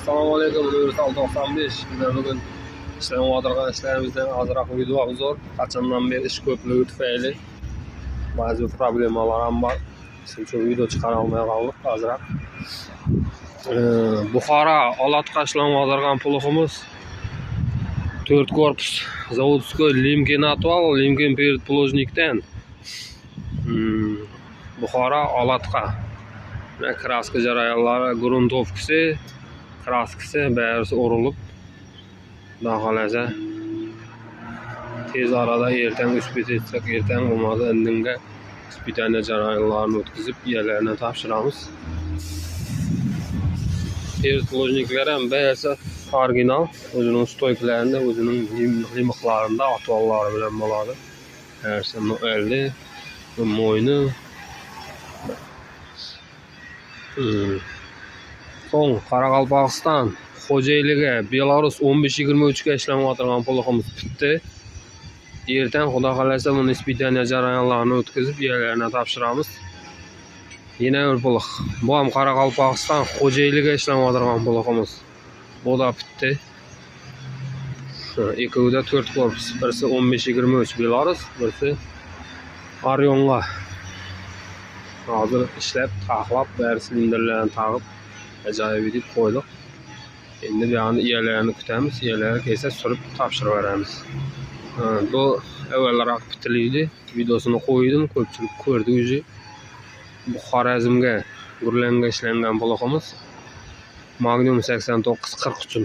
Assalomu alaykum, Universal 95. Bizlar bugun ishlayotgan ishlarimizdan ozroq video obzor. Qachondan beri ish ko'pligi tufayli ba'zi problemalar ham bor. Shuning uchun video chiqara olmay qoldik ozroq. Buxoro Olotqa ishlayotgan pulximiz 4 korpus zavodskoy Limkin atval, Limkin predpolojnikdan Buxoro Olotqa kraska jarayonlari, gruntovkasi, kraskasi bärisi urilib, xudo xolasa tez arada ertaga uspet etsek, ertaga bo'lmasa indinga ispitaniya jarayonlarini o'tkazib, yerlarni topshiramiz. Predpolojniklar ham bärisi original, o'zining stoykalarida, o'zining limixlarida atvallari bilan bo'ladi. Bärisi elli, mo'yni So'ng Qoraqalpog'iston xo'jaligi Belarus 15-23 ga ishlayotgan pulximiz bitdi. Ertaga xudo xolasa buni ispitaniya jarayonlarini o'tkazib, yerlarni topshiramiz. Yana bir pulx. Bu ham Qoraqalpog'iston xo'jaligi ishlayotgan pulximiz. Bu da bitdi. Ikkivida 4 korpus, birisi 15-23 Belarus, birisi Orionga. Hozir ishlab, taxlab, bari silinderlarni taqib, ajoyib deb qo'ydik. Endi bu yerni yerlarni kutamiz, yerlarga kelsa surib topshirib beramiz. Bu avvalroq bitildi, videosini qo'ydim, ko'pchilik ko'rdi o'zi. Bu Xorazmga gurlanga ishlangan pulximiz. Magnum 89-40 uchun.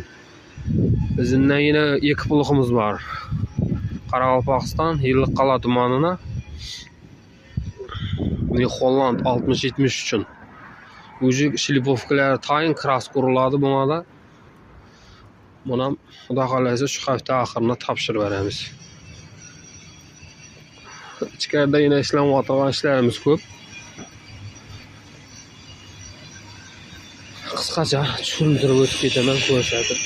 Bizning yana 2 pulximiz bor. Qoraqalpog'iston Yilliqqal'a tumanina Holland 60-70 uchun. O'zi shlipovkalar tayin krask uriladi bunga. Buni xudo xolasa shu hafta oxirini topshirib beramiz. Ichkarida yana ishlayotgan ishlarimiz ko'p. Qisqacha tushuntirib o'tib ketaman, ko'rsatib.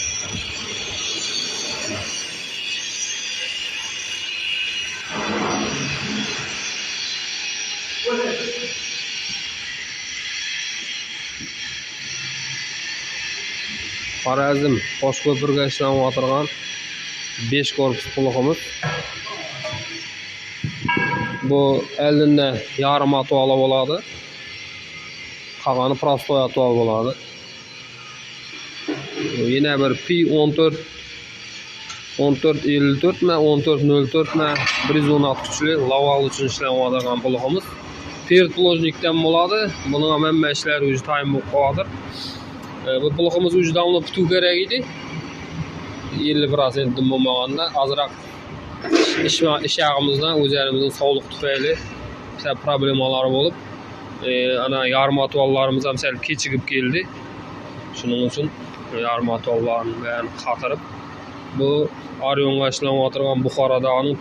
Xorazm Toshko'pirga ishlayotgan 5 korpus pulximiz. Bu eldinda yarım atval bo'ladi. Qolgani prostoy atval bo'ladi. Yana bir P14 1454 ma 1404 ma 116 kuchli laval uchun ishlayotgan pulximiz. Predpolojnikdan bo'ladi. Buning hamma ishlari o'zi tayin bo'lib qoladi. Bu pulximiz ujdamli putu kerak edi. 50% bo'lmaganda azroq ish yog'imizdan o'zlarimizning sog'liq tufayli problemalar bo'lib, ana yarım atvallarimiz ham sal kechikib keldi. Shuning uchun yarım atvallarni bilan qatirib, bu Orionga ishlayotgan Buxorodaning